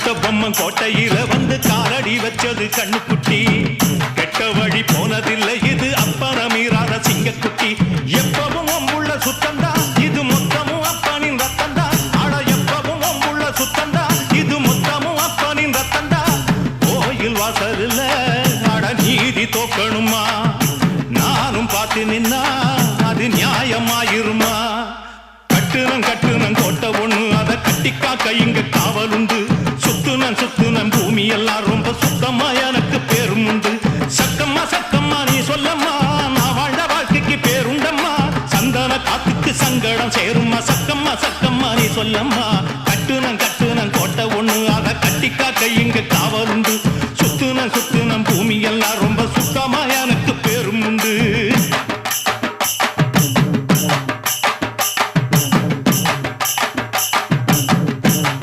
கட்டபொம்மன் கோட்டையில வந்து காலடி வச்சது கண்ணுக்குட்டி கெட்ட வழி போனதில்லை இது அப்பன மீறாத சிங்கக்குட்டி எப்பவும் ஒம்புள்ள சுத்தந்தா இது மொத்தமும் அப்பனின் ரத்தந்தா ஆட எப்பவும் ஒம்புள்ள சுத்தந்தா இது மொத்தமும் அப்பனின் ரத்தந்தா கோயில் வாசல்ல ஆட நீதி தோக்கணுமா நானும் பார்த்து நின்னா அது நியாயமாயிருமா கட்டுனம் கோட்டை ஒண்ணு அதை கட்டிக்காக்க இங்க காவலுண்டு சுத்துனம் பூமி எல்லாம் ரொம்ப சுத்தமா எனக்கு பேரும் உண்டு சக்கம்மா நீ சொல்லம்மா நான் வாழ்ந்த வாழ்க்கைக்கு பேருண்டம்மா சந்தன காத்துக்கு சங்கடம் சேரும்மா சக்கம்மா நீ சொல்லம்மா கட்டுனம் கோட்டை ஒண்ணு அதை கட்டிக்காக்க இங்க